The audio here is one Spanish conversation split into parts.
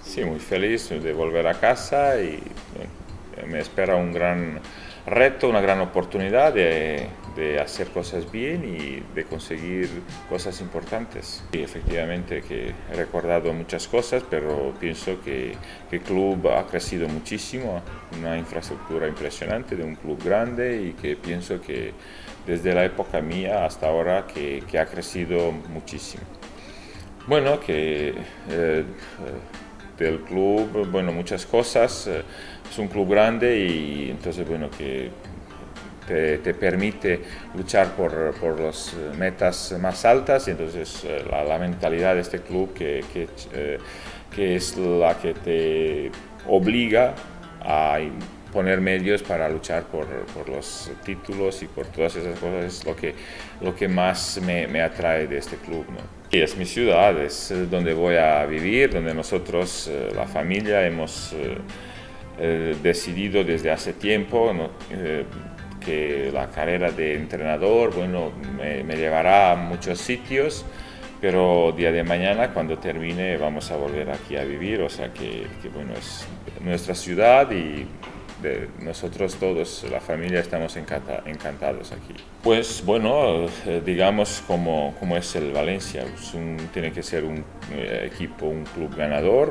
Sí, muy feliz de volver a casa y me espera un gran reto, una gran oportunidad de hacer cosas bien y de conseguir cosas importantes. Y efectivamente que he recordado muchas cosas, pero pienso que el club ha crecido muchísimo, una infraestructura impresionante de un club grande y que pienso que desde la época mía hasta ahora que ha crecido muchísimo. Bueno, del club, bueno, muchas cosas. Es un club grande y entonces, bueno, que te permite luchar por las metas más altas y entonces la mentalidad de este club que es la que te obliga a poner medios para luchar por los títulos y por todas esas cosas es lo que más me atrae de este club, ¿no? Y es mi ciudad, es donde voy a vivir, donde nosotros, la familia, hemos decidido desde hace tiempo, ¿no? Que la carrera de entrenador, bueno, me llevará a muchos sitios, pero día de mañana cuando termine vamos a volver aquí a vivir, o sea bueno, es nuestra ciudad y nosotros todos, la familia, estamos encantados aquí. Pues bueno, digamos como es el Valencia, tiene que ser un equipo, un club ganador,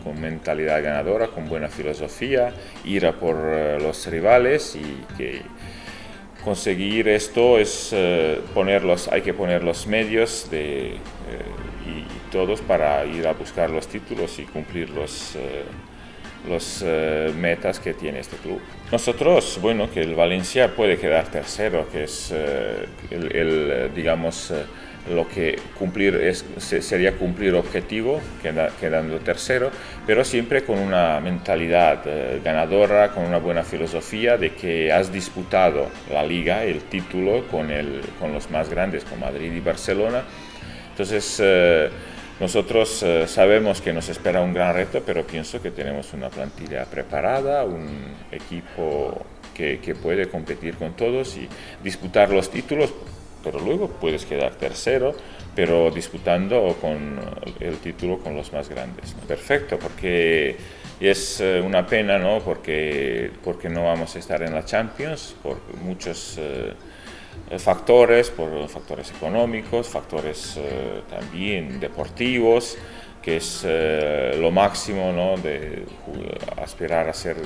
con mentalidad ganadora, con buena filosofía, ir a por los rivales y que conseguir esto es hay que poner los medios y todos para ir a buscar los títulos y cumplir los metas que tiene este club. Nosotros, bueno, que el Valencia puede quedar tercero, que es digamos, lo que sería cumplir objetivo, quedando tercero, pero siempre con una mentalidad ganadora, con una buena filosofía de que has disputado la liga, el título, con los más grandes, con Madrid y Barcelona. Entonces, nosotros sabemos que nos espera un gran reto, pero pienso que tenemos una plantilla preparada, un equipo que puede competir con todos y disputar los títulos, pero luego puedes quedar tercero, pero disputando el título con los más grandes, ¿no? Perfecto, porque es una pena, ¿no? Porque no vamos a estar en la Champions por muchos factores, por factores económicos, factores también deportivos, que es lo máximo, ¿no? De aspirar a ser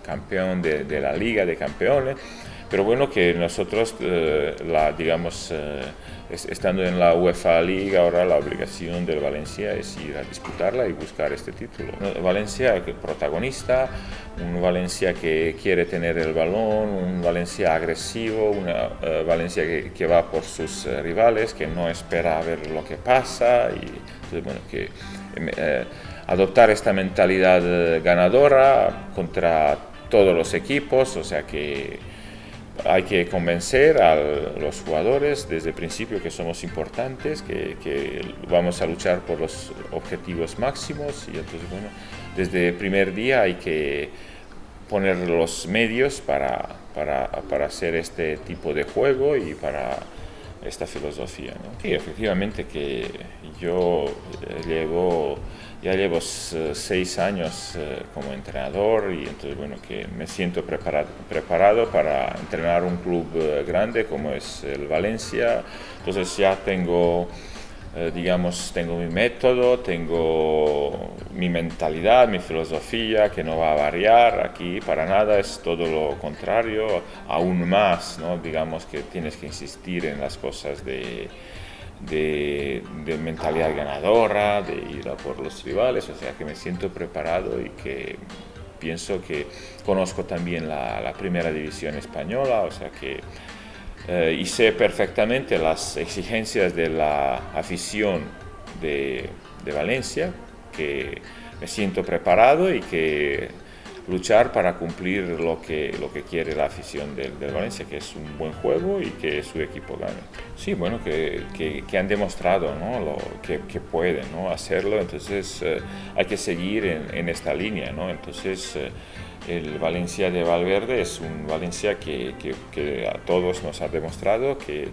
campeón de la Liga de Campeones. Pero bueno, que nosotros, digamos, estando en la UEFA League, ahora la obligación del Valencia es ir a disputarla y buscar este título. Valencia protagonista, un Valencia que quiere tener el balón, un Valencia agresivo, una Valencia que va por sus rivales, que no espera a ver lo que pasa y entonces, bueno, que adoptar esta mentalidad ganadora contra todos los equipos, o sea que hay que convencer a los jugadores desde el principio que somos importantes, que vamos a luchar por los objetivos máximos y entonces, bueno, desde el primer día hay que poner los medios para hacer este tipo de juego y para esta filosofía, ¿no? Y efectivamente que yo ya llevo 6 años como entrenador y entonces, bueno, que me siento preparado para entrenar un club grande como es el Valencia. Entonces ya digamos, tengo mi método, tengo mi mentalidad, mi filosofía, que no va a variar aquí para nada, es todo lo contrario, aún más, ¿no? Digamos que tienes que insistir en las cosas de mentalidad ganadora, de ir a por los rivales, o sea que me siento preparado y que pienso que conozco también la primera división española, o sea que y sé perfectamente las exigencias de la afición de Valencia, que me siento preparado y que luchar para cumplir lo que quiere la afición del Valencia, que es un buen juego y que su equipo gane. Sí, bueno, que han demostrado, ¿no? Que pueden, ¿no? Hacerlo, entonces hay que seguir en esta línea, ¿no? Entonces el Valencia de Valverde es un Valencia que a todos nos ha demostrado que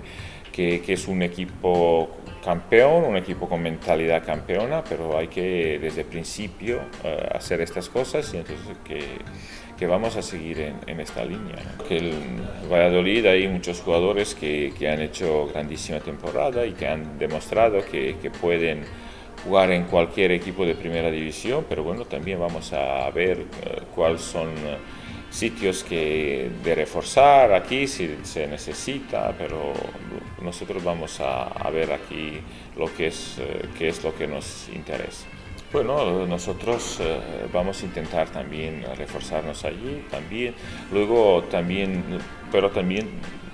que es un equipo campeón, un equipo con mentalidad campeona, pero hay que desde el principio hacer estas cosas y entonces que vamos a seguir en esta línea, ¿no? Que el Valladolid hay muchos jugadores que han hecho grandísima temporada y que han demostrado que pueden jugar en cualquier equipo de primera división, pero bueno, también vamos a ver cuáles son sitios de reforzar aquí si se necesita, pero nosotros vamos a ver aquí qué es lo que nos interesa. Bueno, nosotros vamos a intentar también reforzarnos allí, también, luego también, pero también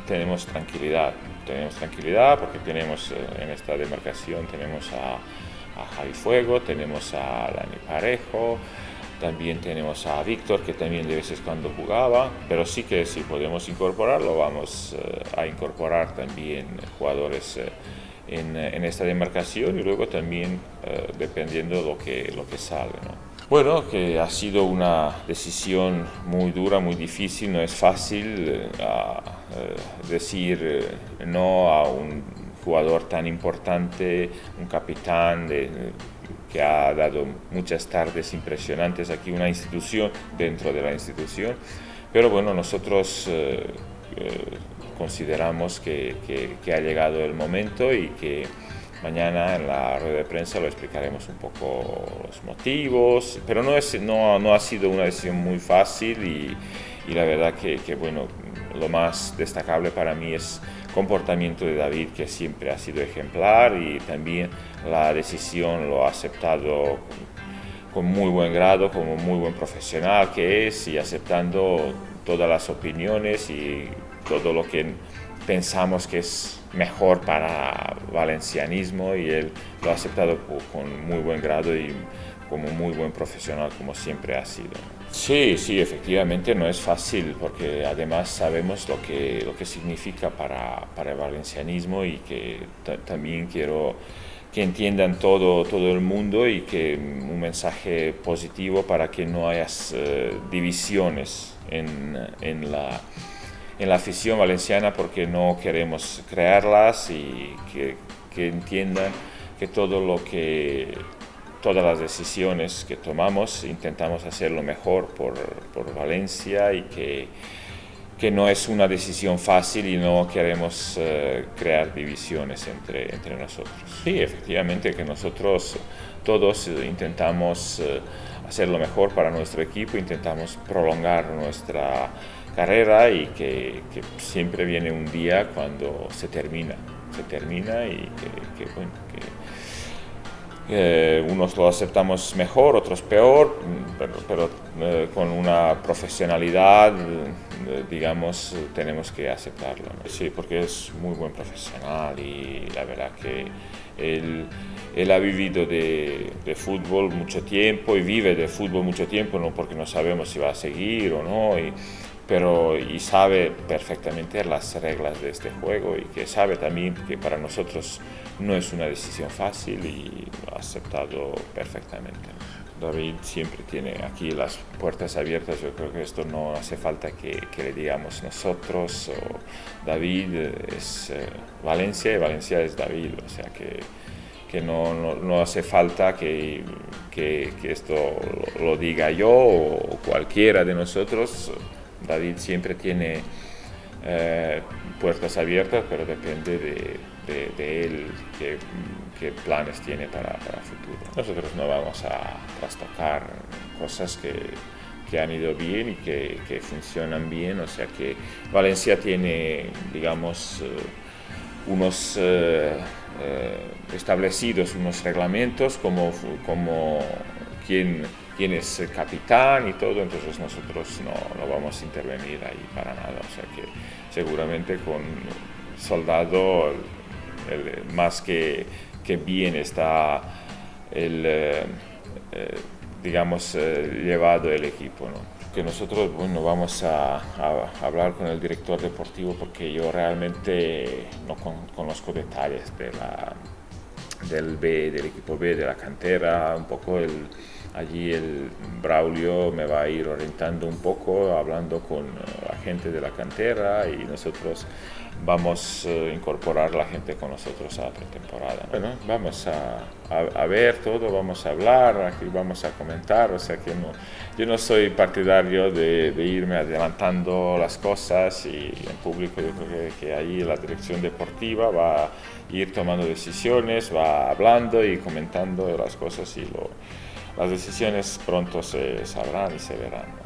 tenemos tranquilidad porque tenemos en esta demarcación tenemos a Javi Fuego, tenemos a Dani Parejo, también tenemos a Víctor, que también de veces cuando jugaba, pero sí que si podemos incorporarlo, vamos a incorporar también jugadores en esta demarcación y luego también dependiendo lo que sale, ¿no? Bueno, que ha sido una decisión muy dura, muy difícil, no es fácil decir no a un jugador tan importante, un capitán que ha dado muchas tardes impresionantes aquí, una institución dentro de la institución, pero bueno, nosotros consideramos que ha llegado el momento y que mañana en la rueda de prensa lo explicaremos un poco los motivos, pero no ha sido una decisión muy fácil y la verdad que bueno, lo más destacable para mí es el comportamiento de David, que siempre ha sido ejemplar, y también la decisión lo ha aceptado con muy buen grado, como muy buen profesional que es, y aceptando todas las opiniones y todo lo que pensamos que es mejor para valencianismo, y él lo ha aceptado con muy buen grado y como muy buen profesional, como siempre ha sido. Sí, efectivamente no es fácil, porque además sabemos lo que significa para el valencianismo, y que también quiero que entiendan todo el mundo, y que un mensaje positivo para que no haya divisiones en la afición valenciana, porque no queremos crearlas, y que entiendan que todas las decisiones que tomamos intentamos hacer lo mejor por Valencia, y que no es una decisión fácil y no queremos crear divisiones entre nosotros. Sí, efectivamente que nosotros todos intentamos hacer lo mejor para nuestro equipo, intentamos prolongar nuestra carrera, y que siempre viene un día cuando se termina y bueno, unos lo aceptamos mejor, otros peor, pero con una profesionalidad, digamos, tenemos que aceptarlo, ¿no? Sí, porque es muy buen profesional, y la verdad que él ha vivido de fútbol mucho tiempo y vive de fútbol mucho tiempo, no porque no sabemos si va a seguir o no, pero sabe perfectamente las reglas de este juego, y que sabe también que para nosotros no es una decisión fácil, y lo ha aceptado perfectamente. David siempre tiene aquí las puertas abiertas. Yo creo que esto no hace falta que le digamos nosotros. David es Valencia, y Valencia es David, o sea que no hace falta que esto lo diga yo o cualquiera de nosotros. David siempre tiene puertas abiertas, pero depende de él qué planes tiene para el futuro. Nosotros no vamos a trastocar cosas que han ido bien y que funcionan bien, o sea que Valencia tiene, digamos, unos establecidos unos reglamentos como quién es el capitán y todo, entonces nosotros no vamos a intervenir ahí para nada, o sea que seguramente con Soldado más que bien está digamos, llevado el equipo, ¿no? Que nosotros, bueno, vamos a hablar con el director deportivo, porque yo realmente no conozco detalles del equipo B, de la cantera, un poco allí el Braulio me va a ir orientando un poco, hablando con la gente de la cantera, y nosotros vamos a incorporar la gente con nosotros a la pretemporada. Bueno, vamos a ver todo, vamos a hablar, aquí vamos a comentar, o sea que yo no soy partidario de irme adelantando las cosas y en público yo creo que ahí la dirección deportiva va a ir tomando decisiones, va hablando y comentando las cosas y las decisiones pronto se sabrán y se verán.